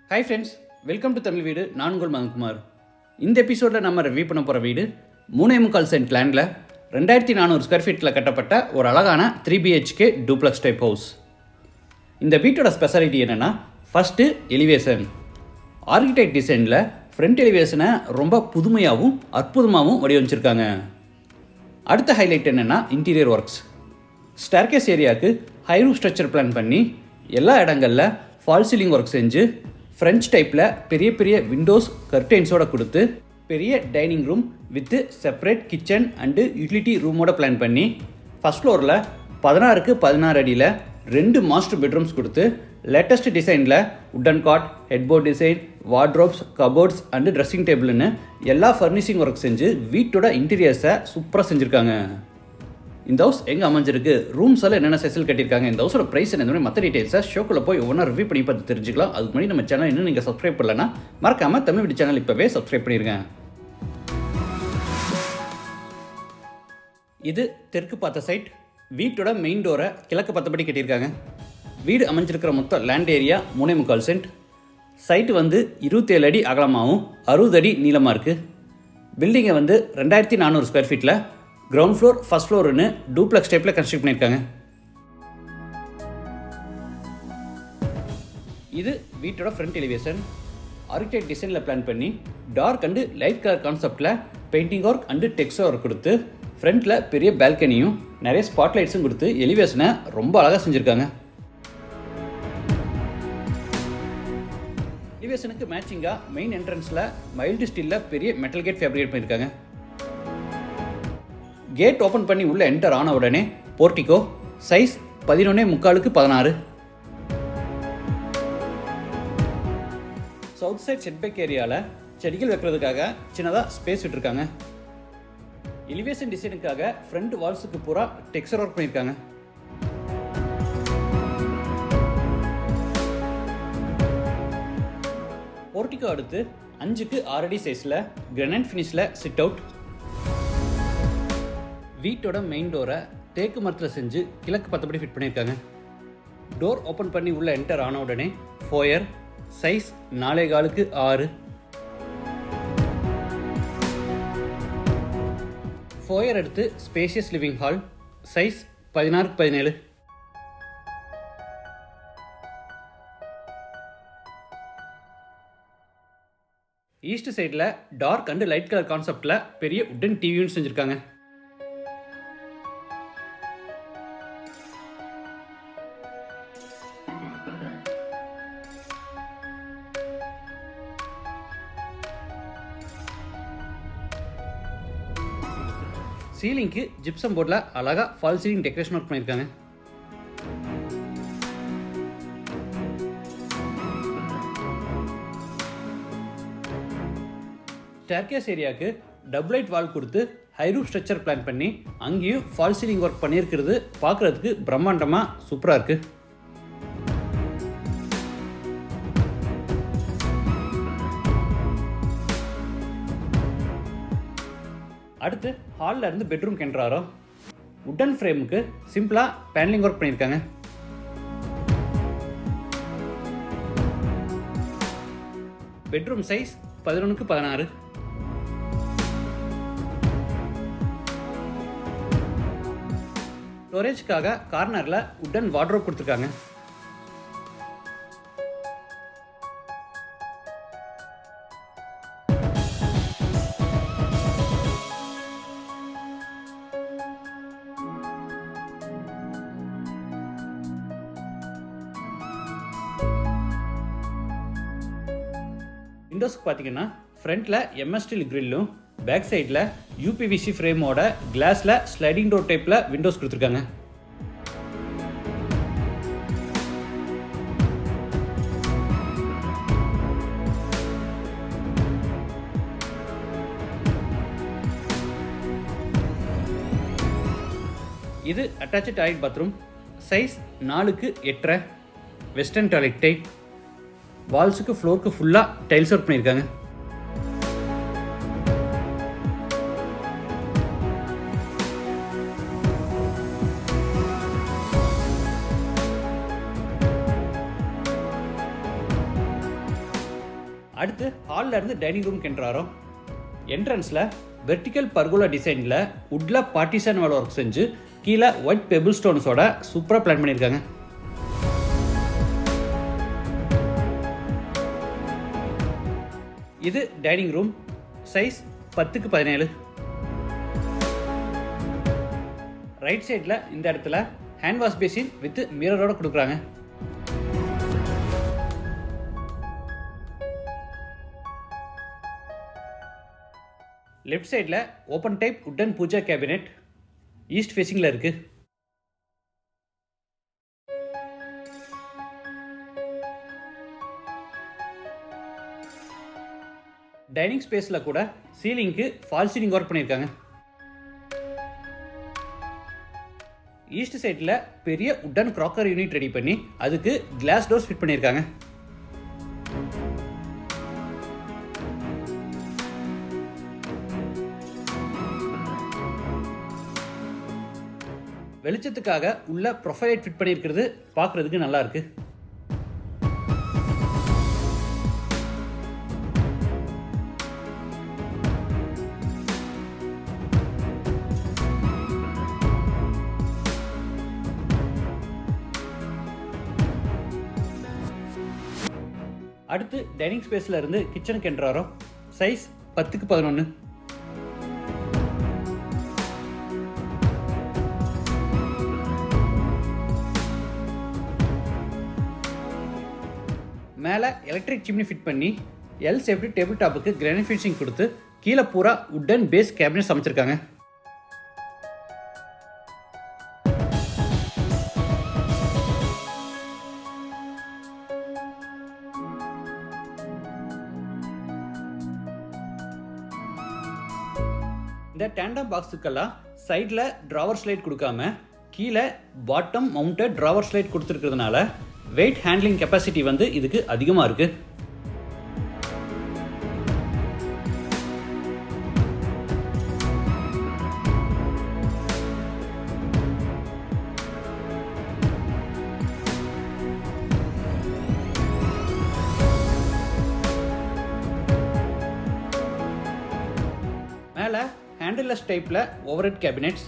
Hi friends, welcome to Tamil வீடு. நான் உங்கள் மதன்குமார். இந்த எபிசோடில் நம்ம ரிவ்யூ பண்ண போகிற வீடு 3.25 சென்ட் லேண்டில் 2400 ஸ்கொயர் ஃபீட்டில் கட்டப்பட்ட ஒரு அழகான 3BHK டூப்ளக்ஸ் டைப் ஹவுஸ். இந்த வீட்டோட ஸ்பெஷாலிட்டி என்னென்னா, ஃபஸ்ட்டு எலிவேஷன். ஆர்கிடெக்ட் டிசைனில் ஃப்ரண்ட் எலிவேஷனை ரொம்ப புதுமையாகவும் அற்புதமாகவும் வடிவமைச்சிருக்காங்க. அடுத்த ஹைலைட் என்னென்னா இன்டீரியர் ஒர்க்ஸ். ஸ்டேர்கேஸ் ஏரியாவுக்கு ஹை ரூஃப் ஸ்ட்ரக்சர் பிளான் பண்ணி எல்லா இடங்களில் ஃபால் சீலிங் ஒர்க் செஞ்சு ஃப்ரெஞ்ச் டைப்பில் பெரிய பெரிய விண்டோஸ் கர்டைன்ஸோடு கொடுத்து பெரிய dining room with separate kitchen and utility ரூமோட பிளான் பண்ணி ஃபஸ்ட் ஃப்ளோரில் 16x16 அடியில் 2 மாஸ்டர் பெட்ரூம்ஸ் கொடுத்து லேட்டஸ்ட் டிசைனில் wooden cot, headboard design, wardrobes, cupboards and dressing டேபிள்னு எல்லா ஃபர்னிஷிங் ஒர்க் செஞ்சு வீட்டோட இன்டீரியர்ஸை சூப்பராக செஞ்சுருக்காங்க. இந்த ஹவுஸ் எங்கே அமைஞ்சிருக்கு, ரூம்ஸ் எல்லாம் என்னென்ன ஸ்பெஷல் கட்டியிருக்காங்க, இந்த ஹவுஸோட ப்ரைஸ் என்ன, மற்ற டீட்டெயில்ஸை ஷோக்குள்ளே போய் ஒவ்வொன்றா ரிவ்யூ பண்ணி பார்த்து தெரிஞ்சுக்கலாம். அதுக்கு முன்னாடி நம்ம சேனல் இன்னும் நீங்கள் சப்ஸ்கிரைப் பண்ணலன்னா மறக்காமல் தமிழ் வீடு சேனல் இப்போவே சப்ஸ்கிரைப் பண்ணிடுங்க. இது தெற்கு பார்த்த சைட். வீட்டோட மெயின் டோரை கிழக்கு பார்த்தபடி கட்டியிருக்காங்க. வீடு அமைஞ்சிருக்கிற மொத்தம் லேண்ட் ஏரியா 3.25 சென்ட். சைட்டு 27 அடி அகலமாகவும் 60 அடி நீளமாக இருக்குது. பில்டிங்கை 2400 ஸ்கொயர் ஃபீட்டில் கிரவுண்ட் ஃப்ளோர், ஃபஸ்ட் ஃப்ளோர்னு டூப்ளக்ஸ் டைப்பில் கன்ஸ்ட்ரக்ட் பண்ணியிருக்காங்க. இது வீட்டோட ஃப்ரண்ட் எலிவேஷன். ஆர்கிடெக்ட் டிசைனில் பிளான் பண்ணி டார்க் அண்டு லைட் கலர் கான்செப்டில் painting work and texture work கொடுத்து ஃப்ரண்ட்டில் பெரிய பால்கனியும் நிறைய ஸ்பாட்லைட்ஸும் கொடுத்து எலிவேஷனை ரொம்ப அழகாக செஞ்சுருக்காங்க. எலிவேஷனுக்கு மேட்சிங்காக மெயின் என்ட்ரன்ஸில் மைல்டு ஸ்டீலில் பெரிய மெட்டல் கேட் ஃபேப்ரிகேட் பண்ணியிருக்காங்க. கேட் ஓப்பன் பண்ணி உள்ளே என்டர் ஆன உடனே portico, size 11.75x16. South side setback ஏரியாவில் செடிகள் வைக்கிறதுக்காக சின்னதாக ஸ்பேஸ் விட்டுருக்காங்க. எலிவேஷன் டிசைனுக்காக ஃப்ரண்ட் வால்ஸுக்கு பூரா டெக்ஸ்சர் ஒர்க் பண்ணியிருக்காங்க. போர்ட்டிகோ அடுத்து 5x6 அடி சைஸில் கிரானைட் ஃபினிஷில் சிட் அவுட். வீட்டோட மெயின் டோரை தேக்கு மரத்தில் செஞ்சு கிழக்கு பார்த்தபடி ஃபிட் பண்ணியிருக்காங்க. டோர் ஓப்பன் பண்ணி உள்ளே என்டர் ஆன உடனே ஃபோயர், சைஸ் 4.25x6. ஃபோயர் எடுத்து spacious living hall, size 16x17. East சைடில் டார்க் அண்டு லைட் கலர் கான்செப்டில் பெரிய உட்டன் டிவியும் செஞ்சுருக்காங்க. சீலிங்க்கு ஜிப்சம் போர்டில் அழகாக ஃபால் சீலிங் டெக்கரேஷன் ஒர்க் பண்ணியிருக்காங்க. ஸ்டேர்கேஸ் ஏரியாவுக்கு டபுள் லைட் வால் கொடுத்து ஹை ரூஃப் ஸ்ட்ரக்சர் பிளான் பண்ணி அங்கேயும் ஃபால் சீலிங் ஒர்க் பண்ணியிருக்கிறது பார்க்குறதுக்கு பிரம்மாண்டமாக சூப்பராக இருக்குது. அடுத்து ஹாலில் இருந்து பெட்ரூம் கென்றாரோ உட்டன் ஃப்ரேமுக்கு சிம்பிளாக பேனலிங் ஒர்க் பண்ணியிருக்காங்க. Bedroom size 11x16. ஸ்டோரேஜ்க்காக கார்னரில் உட்டன் வார்ட்ரோப் கொடுத்துருக்காங்க. விண்டோஸ்க்கு பார்த்தீங்கன்னா ஃப்ரண்ட்டில் எம்எஸ் ஸ்டீல் கிரில்லும் பேக் சைடில் யூபிவிசி ஃப்ரேமோட கிளாஸில் ஸ்லைடிங் டோர் டைப்பில் விண்டோஸ் கொடுத்துருக்காங்க. இது attached toilet bathroom, size 4x8.5 western toilet type. வால்ஸுக்கு ஃப்ளோருக்கு ஃபுல்லாக டைல்ஸ் ஒர்க் பண்ணியிருக்காங்க. அடுத்து ஹாலில் இருந்து டைனிங் ரூம் கென்றாரோம். என்ட்ரன்ஸில் வெர்டிக்கல் பர்கோலா டிசைனில் உட்ல பார்ட்டிஷன் வால் ஒர்க் செஞ்சு கீழே ஒயிட் பெபிள் ஸ்டோன்ஸோட சூப்பராக பிளான் பண்ணியிருக்காங்க. இது dining room, size 10x17. Right சைடில் இந்த இடத்துல ஹேண்ட் வாஷ் பேசின் வித் மிரரோட கொடுக்குறாங்க. லெஃப்ட் சைடில் open type wooden puja cabinet east ஃபேஸிங்கில் இருக்குது. டைனிங் ஸ்பேஸில் கூட சீலிங்க்கு ஃபால் சீலிங் ஒர்க் பண்ணியிருக்காங்க. ஈஸ்ட் சைடில் பெரிய உட்டன் க்ராக்கர் யூனிட் ரெடி பண்ணி அதுக்கு கிளாஸ் டோர்ஸ் ஃபிட் பண்ணியிருக்காங்க. வெளிச்சத்துக்காக உள்ள ப்ரொஃபைல் ஃபிட் பண்ணியிருக்கிறது பார்க்குறதுக்கு நல்லா இருக்கு. அடுத்து டைனிங் ஸ்பேஸில் இருந்து கிச்சனுக்கு என்றாரோ, சைஸ் 10x11. மேலே எலக்ட்ரிக் சிம்னி ஃபிட் பண்ணி எல் சேஃப்டி டேபிள் டாப்புக்கு கிரானைட் ஃபினிஷிங் கொடுத்து கீழே பூரா உட்டன் பேஸ் கேபினெட் அமைச்சிருக்காங்க. இந்த டேண்டம் பாக்ஸுக்கெல்லாம் சைடில் ட்ராவர் ஸ்லைட் கொடுக்காம கீழே பாட்டம் மவுண்டட் ட்ராவர் ஸ்லைட் கொடுத்துருக்கிறதுனால வெயிட் ஹேண்ட்லிங் கெப்பாசிட்டி வந்து இதுக்கு அதிகமாக இருக்கு. மேலே ஹேண்டில்லெஸ் டைப்பில் ஓவர்ஹெட் கேபினெட்ஸ்,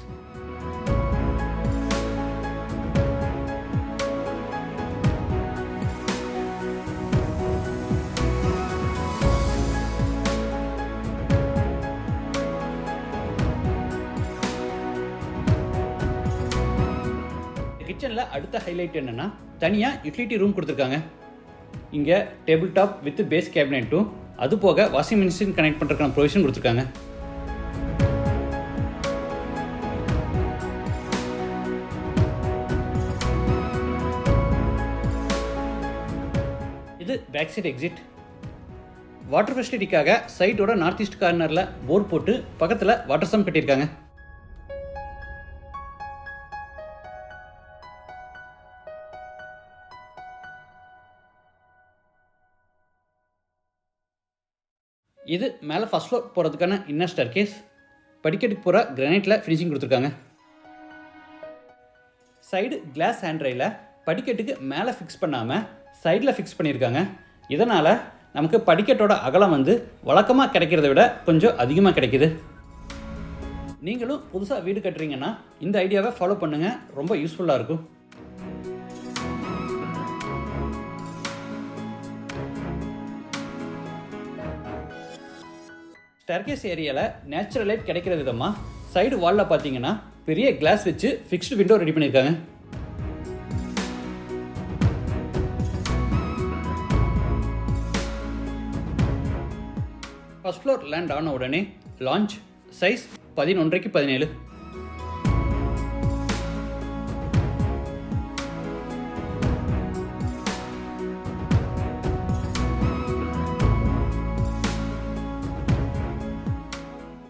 கிச்சனில் அடுத்த ஹைலைட் என்னன்னா தனியாக யூட்டிலிட்டி ரூம் கொடுத்துருக்காங்க. இங்கே டேபிள் டாப் வித் பேஸ் கேபினெட்டும் அது போக வாஷிங் மிஷின் கனெக்ட் பண்ணுறதுக்கான ப்ரொவிஷன் கொடுத்துருக்காங்க. இது பேக் சைட் எக்ஸிட். வாட்டர் ஃபெசிலிட்டிக்காக சைட்டோட நார்த் ஈஸ்ட் கார்னரில் போர் போட்டு பக்கத்தில் வாட்டர் சம் கட்டியிருக்காங்க. இது மேலே ஃபர்ஸ்ட் ஃப்ளோர் போகிறதுக்கான இன்னர் ஸ்டேர்கேஸ். படிக்கட்டுக்கு போகிற கிரானைட்டில் ஃபினிஷிங் கொடுத்துருக்காங்க. சைடு கிளாஸ் ஹேண்ட்ரையில் படிக்கட்டுக்கு மேலே ஃபிக்ஸ் பண்ணாமல் சைடில் ஃபிக்ஸ் பண்ணியிருக்காங்க. இதனால் நமக்கு படிக்கட்டோட அகலம் வந்து வழக்கமாக கிடைக்கிறத விட கொஞ்சம் அதிகமாக கிடைக்கிது. நீங்களும் புதுசாக வீடு கட்டுறீங்கன்னா இந்த ஐடியாவை ஃபாலோ பண்ணுங்கள், ரொம்ப யூஸ்ஃபுல்லாக இருக்கும். ஸ்டேர்கேஸ் ஏரியாவில் நேச்சுரல் லைட் கிடைக்கிற விதமாக சைடு வாலில் பார்த்தீங்கன்னா பெரிய கிளாஸ் வச்சு ஃபிக்ஸ்டு விண்டோ ரெடி பண்ணியிருக்காங்க. ஃபர்ஸ்ட் ஃப்ளோர் லேண்ட் ஆன உடனே லான்ச், சைஸ் 11x17.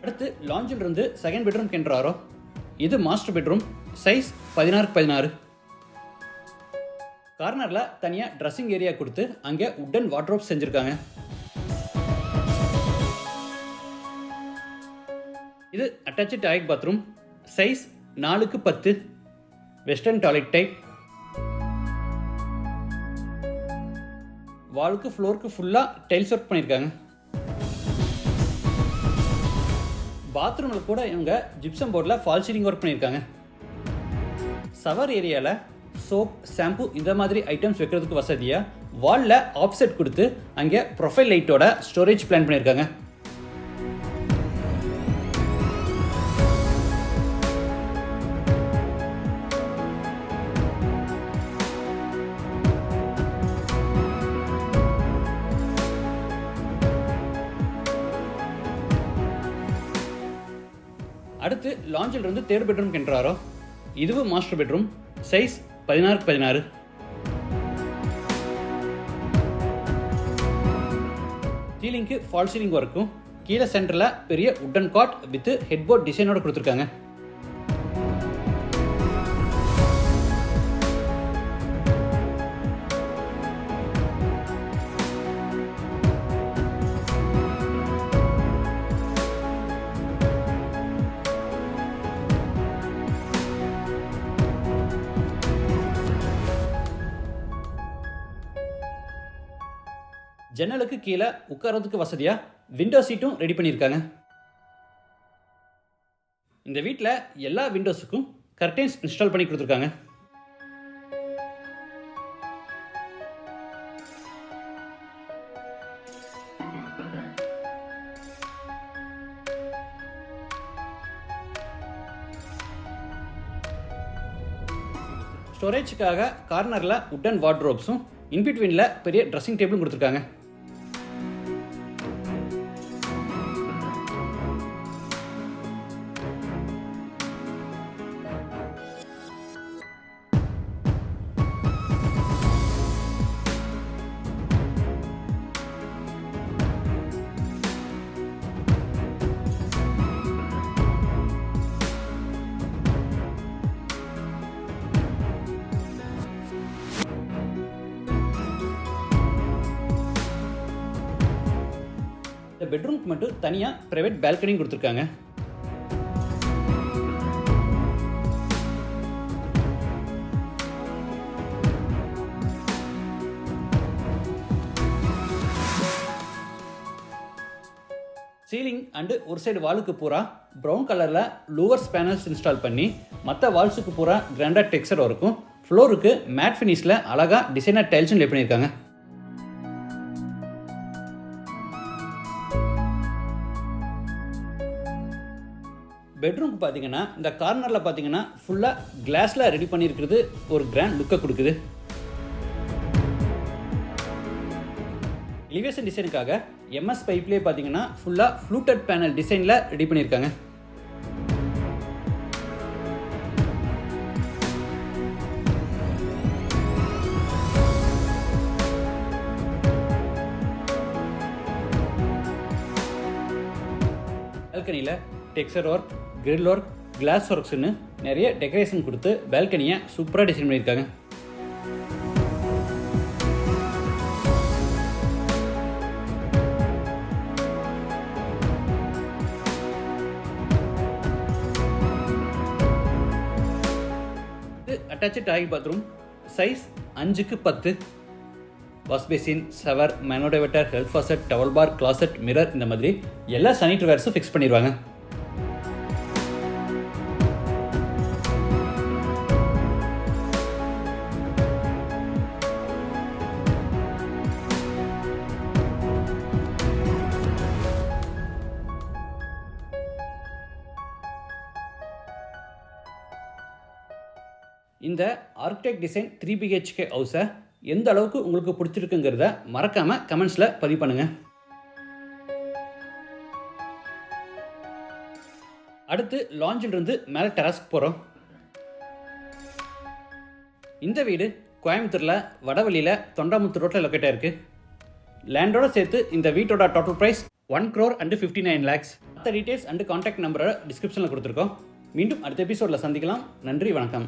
அடுத்து லாஞ்சில் இருந்து செகண்ட் பெட்ரூம் கென்றாரோ. இது மாஸ்டர் பெட்ரூம், சைஸ் 16x16. கார்னரில் தனியாக ட்ரெஸ்ஸிங் ஏரியா கொடுத்து அங்கே உட்டன் வார்ட்ரோப் செஞ்சுருக்காங்க. இது attached toilet bathroom, size 4x10, western toilet type. வாலுக்கு ஃப்ளோருக்கு ஃபுல்லாக டைல்ஸ் ஒர்க் பண்ணியிருக்காங்க. பாத்ரூமில் கூட இவங்க ஜிப்சம் போர்டில் ஃபால் சீலிங் ஒர்க் பண்ணியிருக்காங்க. ஷவர் ஏரியாவில் சோப், ஷாம்பு இந்த மாதிரி ஐட்டம்ஸ் வைக்கிறதுக்கு வசதியாக வாலில் ஆப்செட் கொடுத்து அங்கே ப்ரொஃபைல் லைட்டோட ஸ்டோரேஜ் பிளான் பண்ணியிருக்காங்க. அடுத்து லாஞ்சில் இருந்து தேர்ட் பெட்ரூம் கென்றாரோ. இதுவும் மாஸ்டர் பெட்ரூம், சைஸ் 16x16. சீலிங்க்கு ஃபால் சீலிங் ஒர்க்கும் கீழே சென்டரில் பெரிய உட்டன் காட் வித் ஹெட்போர்ட் டிசைனோட கொடுத்துருக்காங்க. ஜன்னலுக்கு கீழே உட்காரதுக்கு வசதியாக விண்டோ சீட்டும் ரெடி பண்ணியிருக்காங்க. இந்த வீட்டில் எல்லா விண்டோஸுக்கும் கர்டைன்ஸ் இன்ஸ்டால் பண்ணி கொடுத்துருக்காங்க. ஸ்டோரேஜுக்காக கார்னரில் உட்டன் வார்ட்ரோப்ஸும் இன்பிட்வீனில் பெரிய ட்ரெஸ்ஸிங் டேபிளும் கொடுத்துருக்காங்க. இந்த பெட்ரூம்க்கு மட்டும் தனியாக ப்ரைவேட் பால்கனியும் கொடுத்துருக்காங்க. சீலிங் அண்டு ஒரு சைடு வாலுக்கு பூரா ப்ரௌன் கலரில் லூவர்ஸ் பேனல்ஸ் இன்ஸ்டால் பண்ணி மற்ற வால்ஸுக்கு பூரா கிராண்டாக டெக்ஸ்சர் இருக்கும். ஃப்ளோருக்கு மேட் ஃபினிஷில் அழகாக டிசைனர் டைல்ஸும் லே பண்ணியிருக்காங்க. பெட்ரூம்க்கு பார்த்தீங்கன்னா இந்த கார்னரில் பார்த்தீங்கன்னா ஃபுல்லாக கிளாஸில் ரெடி பண்ணியிருக்கிறது ஒரு கிராண்ட் லுக்கை கொடுக்குது. எலிவேஷன் டிசைனுக்காக எம்எஸ் பைப்லேயே பார்த்தீங்கன்னா ஃபுல்லாக ஃப்ளூட்டட் பேனல் டிசைனில் ரெடி பண்ணியிருக்காங்க. பால்கனியில் texture work, grill work, glass ஒர்க்ஸ்னு நிறைய டெக்கரேஷன் கொடுத்து பால்கனியை சூப்பராக டிசைன் பண்ணியிருக்காங்க. Attached toilet bathroom, size 5x10. Wash basin, shower, மேனோடைவேட்டர், health faucet, towel bar, closet, mirror இந்த மாதிரி எல்லா சானிட்டரி வேர்ஸும் ஃபிக்ஸ் பண்ணிடுவாங்க. இந்த ஆர்கிடெக்ட் டிசைன் 3 BHK ஹவுஸை எந்த அளவுக்கு உங்களுக்கு பிடிச்சிருக்குங்கிறத மறக்காமல் கமெண்ட்ஸில் பதிவு பண்ணுங்கள். அடுத்து லாஞ்சிலிருந்து மேலே டெராஸ்க்கு போகிறோம். இந்த வீடு கோயம்புத்தூரில் வடவழியில் தொண்டாமுத்தூர் ரோட்டில் லொக்கேட்டாக இருக்குது. லேண்டோடு சேர்த்து இந்த வீட்டோட டோட்டல் ப்ரைஸ் 1,59 lakhs. மற்ற டீட்டெயில்ஸ் அண்டு கான்டாக்ட் நம்பரை டிஸ்கிரிப்ஷனில் கொடுத்துருக்கோம். மீண்டும் அடுத்த எபிசோடில் சந்திக்கலாம். நன்றி, வணக்கம்.